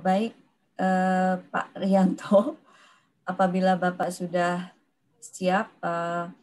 Baik, Pak Rianto, apabila Bapak sudah siap,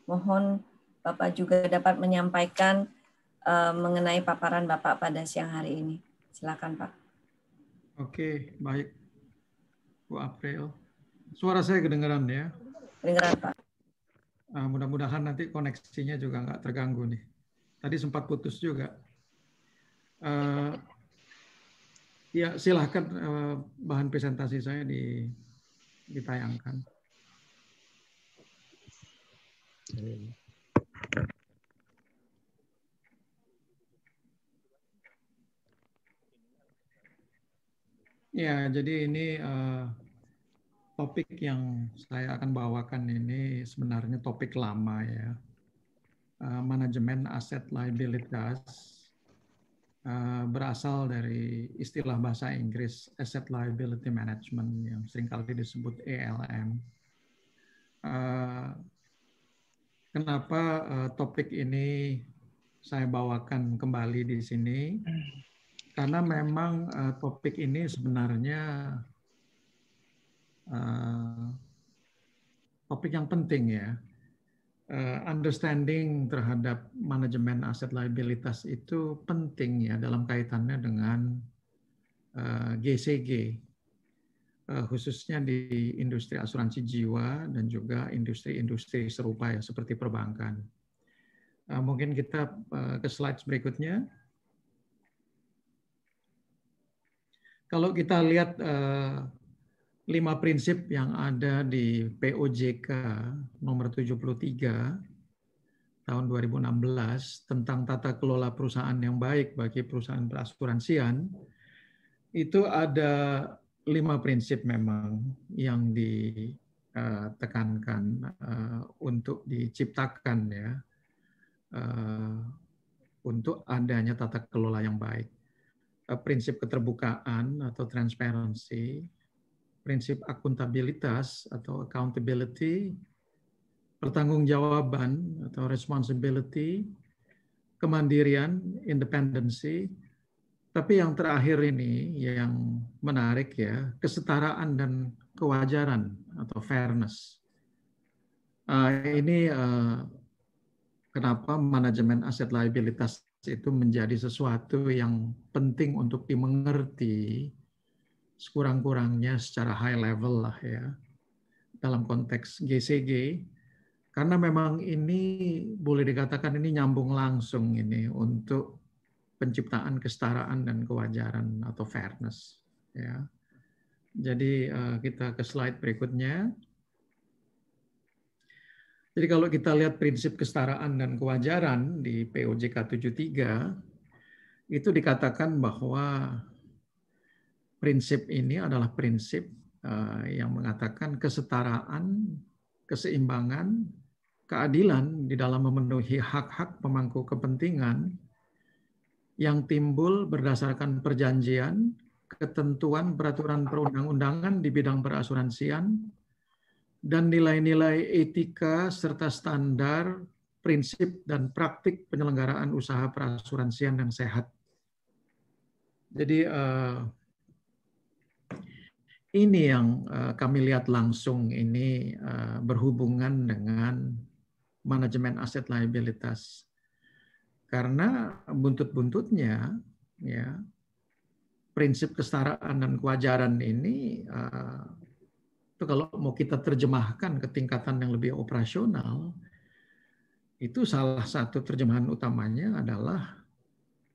mohon Bapak juga dapat menyampaikan mengenai paparan Bapak pada siang hari ini. Silakan, Pak. Oke, baik, Bu April. Suara saya kedengaran ya? Kedengaran, Pak. Mudah-mudahan nanti koneksinya juga nggak terganggu nih. Tadi sempat putus juga. Ya, silahkan bahan presentasi saya ditayangkan. Ya, jadi ini topik yang saya akan bawakan ini sebenarnya topik lama ya. Manajemen aset liabilitas berasal dari istilah bahasa Inggris Asset Liability Management yang seringkali disebut ALM. Kenapa topik ini saya bawakan kembali di sini? Karena memang topik ini sebenarnya topik yang penting ya. Understanding terhadap manajemen aset liabilitas itu penting ya dalam kaitannya dengan GCG, khususnya di industri asuransi jiwa dan juga industri-industri serupa ya seperti perbankan. Mungkin kita ke slide berikutnya. Kalau kita lihat 5 prinsip yang ada di POJK nomor 73 tahun 2016 tentang tata kelola perusahaan yang baik bagi perusahaan perasuransian, itu ada 5 prinsip memang yang ditekankan untuk diciptakan ya, untuk adanya tata kelola yang baik. Prinsip keterbukaan atau transparansi, prinsip akuntabilitas atau accountability, pertanggungjawaban atau responsibility, kemandirian, independensi, tapi yang terakhir ini yang menarik ya, kesetaraan dan kewajaran atau fairness. Ini kenapa manajemen aset liabilitas itu menjadi sesuatu yang penting untuk dimengerti sekurang-kurangnya secara high level lah ya dalam konteks GCG, karena memang ini boleh dikatakan ini nyambung langsung ini untuk penciptaan kesetaraan dan kewajaran atau fairness ya. Jadi kita ke slide berikutnya. Jadi kalau kita lihat prinsip kesetaraan dan kewajaran di POJK 73, itu dikatakan bahwa prinsip ini adalah prinsip yang mengatakan kesetaraan, keseimbangan, keadilan di dalam memenuhi hak-hak pemangku kepentingan yang timbul berdasarkan perjanjian, ketentuan peraturan perundang-undangan di bidang perasuransian, dan nilai-nilai etika serta standar, prinsip, dan praktik penyelenggaraan usaha perasuransian yang sehat. Jadi ini yang kami lihat langsung ini berhubungan dengan manajemen aset liabilitas. Karena buntut-buntutnya ya prinsip kesetaraan dan kewajaran ini itu kalau mau kita terjemahkan ke tingkatan yang lebih operasional, itu salah satu terjemahan utamanya adalah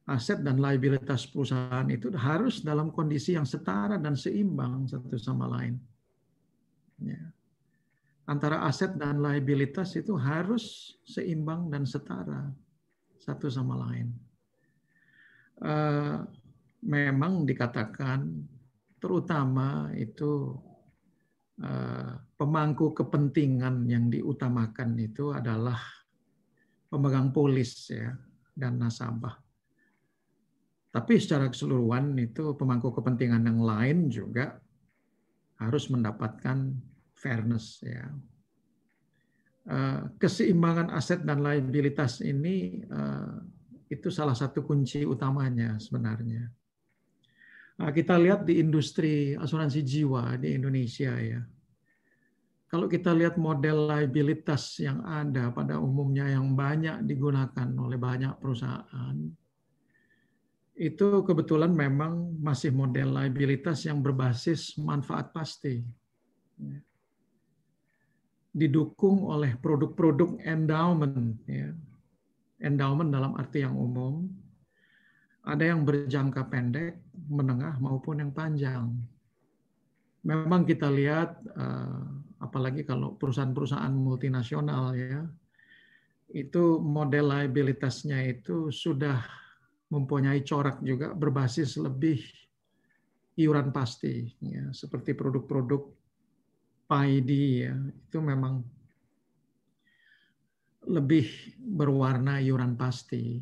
aset dan liabilitas perusahaan itu harus dalam kondisi yang setara dan seimbang satu sama lain. Ya. Antara aset dan liabilitas itu harus seimbang dan setara satu sama lain. Memang dikatakan terutama itu pemangku kepentingan yang diutamakan itu adalah pemegang polis ya dan nasabah. Tapi secara keseluruhan itu pemangku kepentingan yang lain juga harus mendapatkan fairness ya. Keseimbangan aset dan liabilitas ini itu salah satu kunci utamanya sebenarnya. Nah, kita lihat di industri asuransi jiwa di Indonesia ya. Kalau kita lihat model liabilitas yang ada pada umumnya yang banyak digunakan oleh banyak perusahaan, itu kebetulan memang masih model liabilitas yang berbasis manfaat pasti. Didukung oleh produk-produk endowment. Ya. Endowment dalam arti yang umum, ada yang berjangka pendek, menengah, maupun yang panjang. Memang kita lihat, apalagi kalau perusahaan-perusahaan multinasional ya, itu model liabilitasnya itu sudah mempunyai corak juga berbasis lebih iuran pasti, ya, seperti produk-produk PID ya, itu memang lebih berwarna iuran pasti.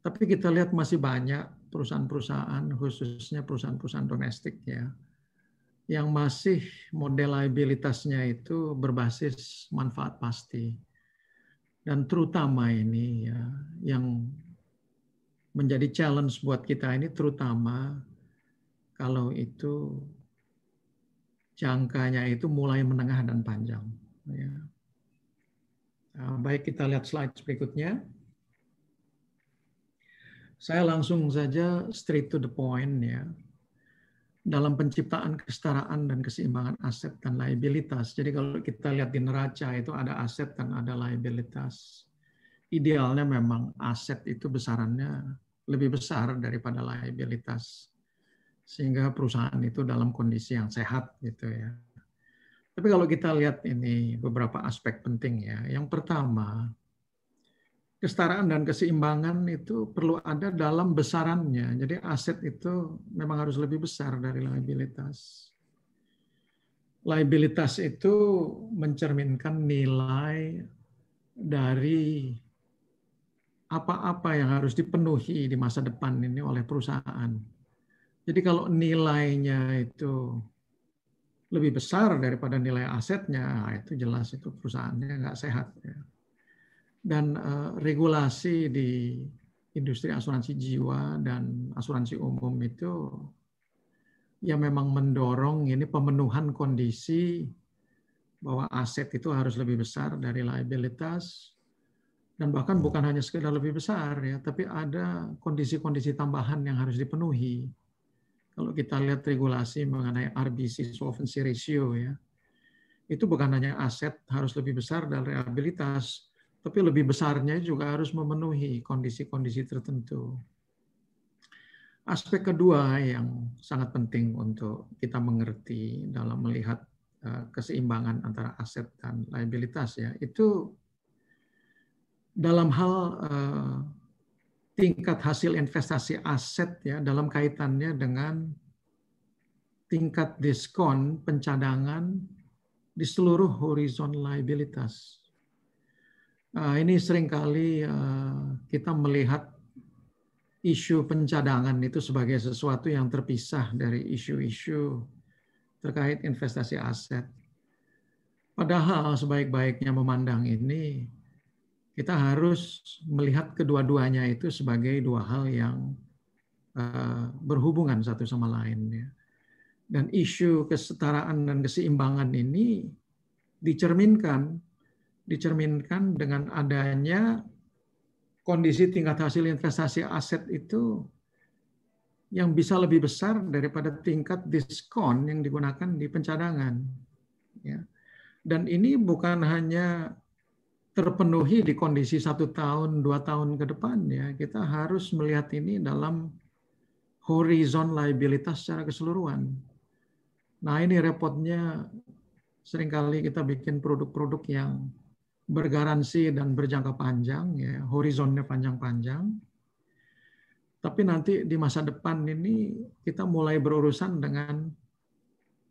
Tapi kita lihat masih banyak perusahaan-perusahaan, khususnya perusahaan-perusahaan domestik ya, yang masih model liabilitasnya itu berbasis manfaat pasti. Dan terutama ini ya, yang menjadi challenge buat kita ini terutama kalau itu jangkanya itu mulai menengah dan panjang. Ya. Nah, baik, kita lihat slide berikutnya. Saya langsung saja straight to the point ya. Dalam penciptaan kesetaraan dan keseimbangan aset dan liabilitas. Jadi kalau kita lihat di neraca itu ada aset dan ada liabilitas. Idealnya memang aset itu besarannya lebih besar daripada liabilitas. Sehingga perusahaan itu dalam kondisi yang sehat gitu ya. Tapi kalau kita lihat ini beberapa aspek penting ya. Yang pertama, kesetaraan dan keseimbangan itu perlu ada dalam besarannya. Jadi aset itu memang harus lebih besar dari liabilitas. Liabilitas itu mencerminkan nilai dari apa-apa yang harus dipenuhi di masa depan ini oleh perusahaan. Jadi kalau nilainya itu lebih besar daripada nilai asetnya, itu jelas itu perusahaannya nggak sehat. Ya. Dan regulasi di industri asuransi jiwa dan asuransi umum itu ya memang mendorong ini pemenuhan kondisi bahwa aset itu harus lebih besar dari liabilitas, dan bahkan bukan hanya sekedar lebih besar ya, tapi ada kondisi-kondisi tambahan yang harus dipenuhi. Kalau kita lihat regulasi mengenai RBC solvency ratio ya, itu bukan hanya aset harus lebih besar dari liabilitas, tapi lebih besarnya juga harus memenuhi kondisi-kondisi tertentu. Aspek kedua yang sangat penting untuk kita mengerti dalam melihat keseimbangan antara aset dan liabilitas ya, itu dalam hal tingkat hasil investasi aset ya, dalam kaitannya dengan tingkat diskon pencadangan di seluruh horizon liabilitas. Ini seringkali kita melihat isu pencadangan itu sebagai sesuatu yang terpisah dari isu-isu terkait investasi aset. Padahal sebaik-baiknya memandang ini, kita harus melihat kedua-duanya itu sebagai dua hal yang berhubungan satu sama lain. Dan isu kesetaraan dan keseimbangan ini dicerminkan dengan adanya kondisi tingkat hasil investasi aset itu yang bisa lebih besar daripada tingkat diskon yang digunakan di pencadangan. Ya. Dan ini bukan hanya terpenuhi di kondisi 1 tahun, 2 tahun ke depan ya. Kita harus melihat ini dalam horizon liabilitas secara keseluruhan. Nah, ini repotnya seringkali kita bikin produk-produk yang bergaransi dan berjangka panjang, ya, horizonnya panjang-panjang. Tapi nanti di masa depan ini kita mulai berurusan dengan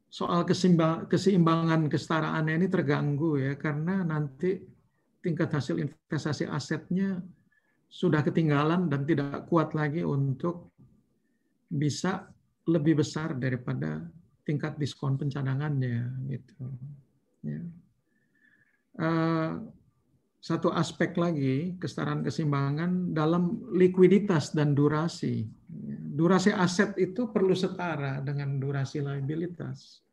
soal keseimbangan kesetaraannya ini terganggu ya, karena nanti tingkat hasil investasi asetnya sudah ketinggalan dan tidak kuat lagi untuk bisa lebih besar daripada tingkat diskon pencadangannya gitu. Ya. Satu aspek lagi kesetaraan keseimbangan dalam likuiditas dan durasi. durasi aset itu perlu setara dengan durasi liabilitas.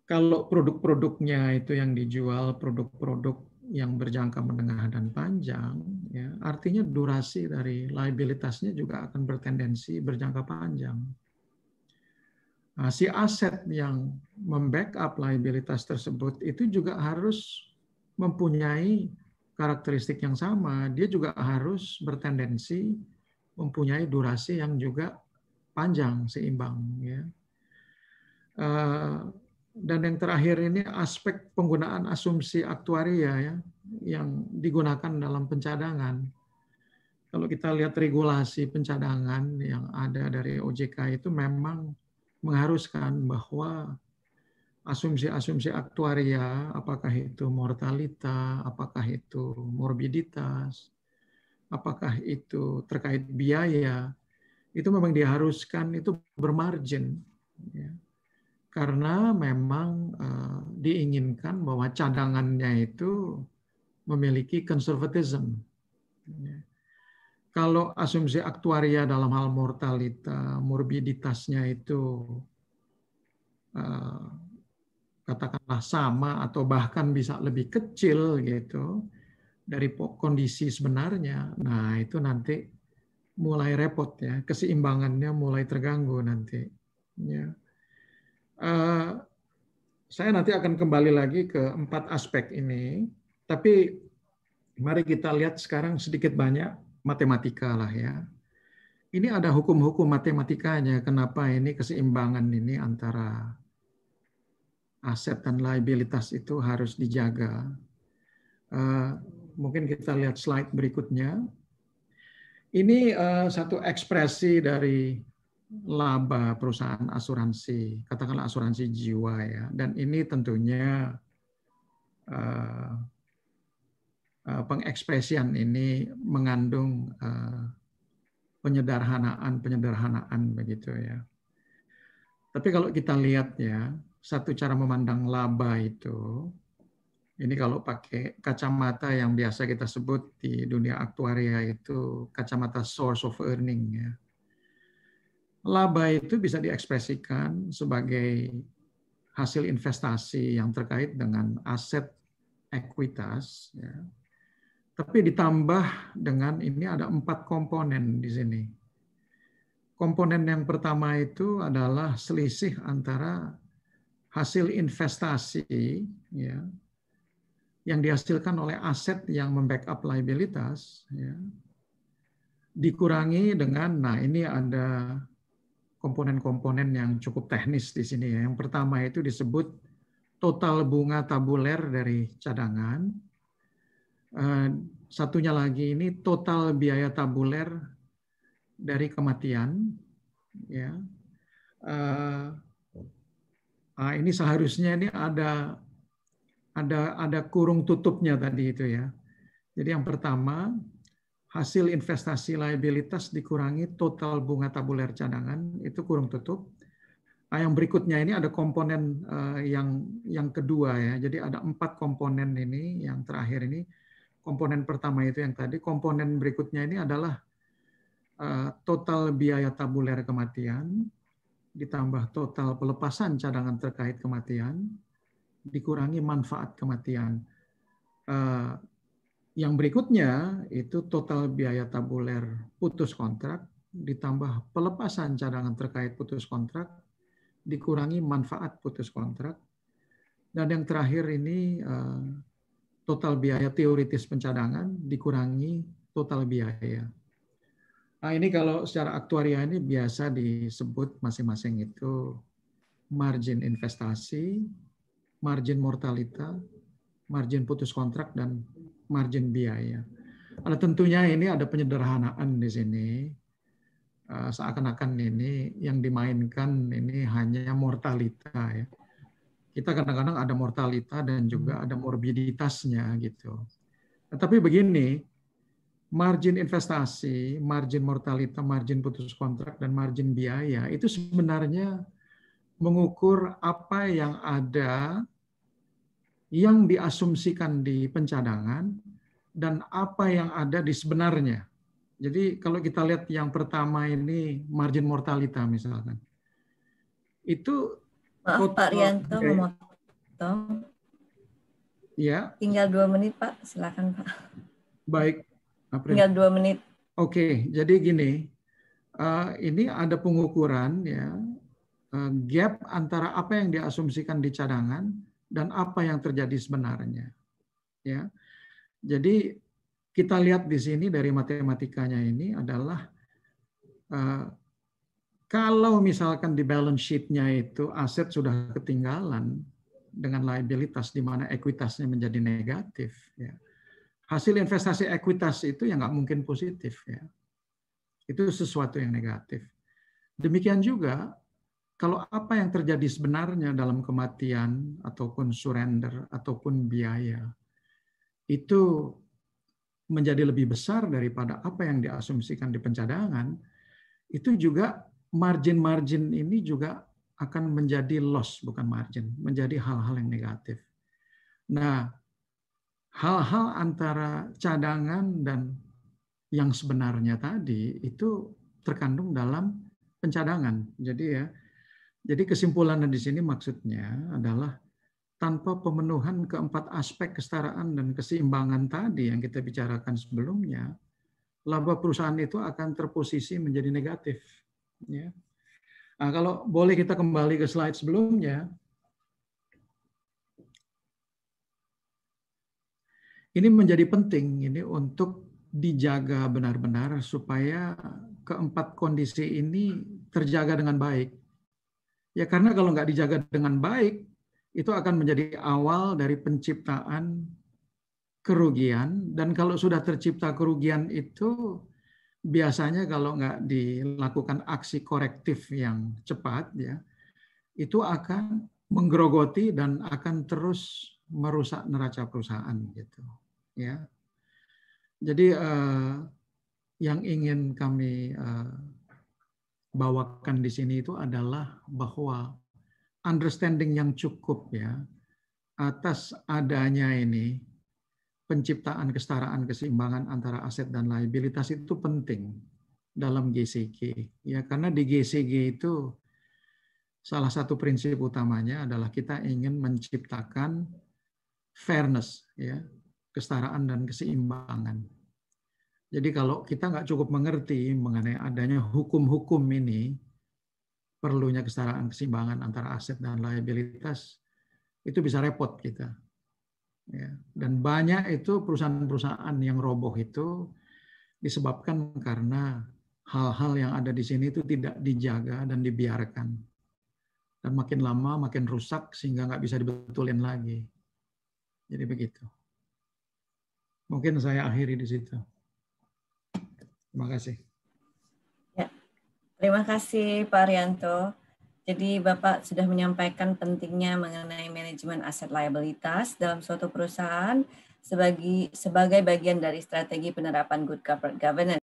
Kalau produk-produknya itu yang dijual, produk-produk yang berjangka menengah dan panjang, ya, artinya durasi dari liabilitasnya juga akan bertendensi berjangka panjang. Nah, si aset yang membackup liabilitas tersebut itu juga harus mempunyai karakteristik yang sama. Dia juga harus bertendensi mempunyai durasi yang juga panjang, seimbang. Ya. Dan yang terakhir ini aspek penggunaan asumsi aktuaria ya, yang digunakan dalam pencadangan. Kalau kita lihat regulasi pencadangan yang ada dari OJK itu memang mengharuskan bahwa asumsi-asumsi aktuaria, apakah itu mortalita, apakah itu morbiditas, apakah itu terkait biaya, itu memang diharuskan itu bermargin. Ya. Karena memang diinginkan bahwa cadangannya itu memiliki conservatism. Kalau asumsi aktuaria dalam hal mortalita, morbiditasnya itu katakanlah sama atau bahkan bisa lebih kecil gitu dari kondisi sebenarnya, nah itu nanti mulai repot ya, keseimbangannya mulai terganggu nanti. Ya. Saya nanti akan kembali lagi ke 4 aspek ini, tapi mari kita lihat sekarang sedikit banyak matematika lah ya. Ini ada hukum-hukum matematikanya, kenapa ini keseimbangan ini antara aset dan liabilitas itu harus dijaga. Mungkin kita lihat slide berikutnya. Ini satu ekspresi dari laba perusahaan asuransi, katakanlah asuransi jiwa ya, dan ini tentunya pengekspresian ini mengandung penyederhanaan begitu ya. Tapi kalau kita lihat ya, satu cara memandang laba itu, ini kalau pakai kacamata yang biasa kita sebut di dunia aktuaria itu kacamata source of earning ya. Laba itu bisa diekspresikan sebagai hasil investasi yang terkait dengan aset ekuitas, ya. Tapi ditambah dengan ini ada 4 komponen di sini. Komponen yang pertama itu adalah selisih antara hasil investasi ya, yang dihasilkan oleh aset yang membackup liabilitas, ya, dikurangi dengan, nah ini ada komponen-komponen yang cukup teknis di sini ya. Yang pertama itu disebut total bunga tabuler dari cadangan. Satunya lagi ini total biaya tabuler dari kematian. Ya. Ini seharusnya ini ada kurung tutupnya tadi itu ya. Jadi yang pertama, hasil investasi liabilitas dikurangi total bunga tabuler cadangan, itu kurung tutup. Yang berikutnya ini ada komponen yang kedua ya. Jadi ada 4 komponen ini, yang terakhir ini. Komponen pertama itu yang tadi, komponen berikutnya ini adalah total biaya tabuler kematian, ditambah total pelepasan cadangan terkait kematian, dikurangi manfaat kematian. Yang berikutnya itu total biaya tabuler putus kontrak ditambah pelepasan cadangan terkait putus kontrak dikurangi manfaat putus kontrak. Dan yang terakhir ini total biaya teoritis pencadangan dikurangi total biaya. Nah, ini kalau secara aktuaria ini biasa disebut masing-masing itu margin investasi, margin mortalita, margin putus kontrak, dan margin biaya. Ada tentunya ini ada penyederhanaan di sini. Seakan-akan ini yang dimainkan ini hanya mortalita ya. Kita kadang-kadang ada mortalita dan juga ada morbiditasnya gitu. Tetapi begini, margin investasi, margin mortalita, margin putus kontrak, dan margin biaya itu sebenarnya mengukur apa yang ada yang diasumsikan di pencadangan dan apa yang ada di sebenarnya. Jadi kalau kita lihat yang pertama ini margin mortalita misalkan, itu Maaf Pak Rianto memotong. Ya. Tinggal 2 menit Pak, silakan Pak. Baik, April. Tinggal 2 menit. Oke, jadi gini, ini ada pengukuran ya, gap antara apa yang diasumsikan di cadangan dan apa yang terjadi sebenarnya. Ya, jadi kita lihat di sini dari matematikanya ini adalah kalau misalkan di balance sheet-nya itu aset sudah ketinggalan dengan liabilitas di mana ekuitasnya menjadi negatif, ya. Hasil investasi ekuitas itu yang nggak mungkin positif, ya. Itu sesuatu yang negatif. Demikian juga kalau apa yang terjadi sebenarnya dalam kematian ataupun surrender ataupun biaya itu menjadi lebih besar daripada apa yang diasumsikan di pencadangan, itu juga margin-margin ini juga akan menjadi loss, bukan margin, menjadi hal-hal yang negatif. Nah, hal-hal antara cadangan dan yang sebenarnya tadi itu terkandung dalam pencadangan. Jadi kesimpulannya di sini maksudnya adalah tanpa pemenuhan keempat aspek kesetaraan dan keseimbangan tadi yang kita bicarakan sebelumnya, laba perusahaan itu akan terposisi menjadi negatif. Ya. Nah, kalau boleh kita kembali ke slide sebelumnya, ini menjadi penting ini untuk dijaga benar-benar supaya keempat kondisi ini terjaga dengan baik. Ya karena kalau nggak dijaga dengan baik, itu akan menjadi awal dari penciptaan kerugian, dan kalau sudah tercipta kerugian itu biasanya kalau nggak dilakukan aksi korektif yang cepat, ya itu akan menggerogoti dan akan terus merusak neraca perusahaan gitu, ya. Jadi yang ingin kami bawakan di sini itu adalah bahwa understanding yang cukup ya atas adanya ini penciptaan kesetaraan keseimbangan antara aset dan liabilitas itu penting dalam GCG ya, karena di GCG itu salah satu prinsip utamanya adalah kita ingin menciptakan fairness ya, kesetaraan dan keseimbangan. Jadi kalau kita nggak cukup mengerti mengenai adanya hukum-hukum ini, perlunya kesetaraan keseimbangan antara aset dan liabilitas, itu bisa repot kita. Ya. Dan banyak itu perusahaan-perusahaan yang roboh itu disebabkan karena hal-hal yang ada di sini itu tidak dijaga dan dibiarkan. Dan makin lama makin rusak sehingga nggak bisa dibetulin lagi. Jadi begitu. Mungkin saya akhiri di situ. Terima kasih. Ya, terima kasih Pak Rianto. Jadi Bapak sudah menyampaikan pentingnya mengenai manajemen aset liabilitas dalam suatu perusahaan sebagai bagian dari strategi penerapan good corporate governance.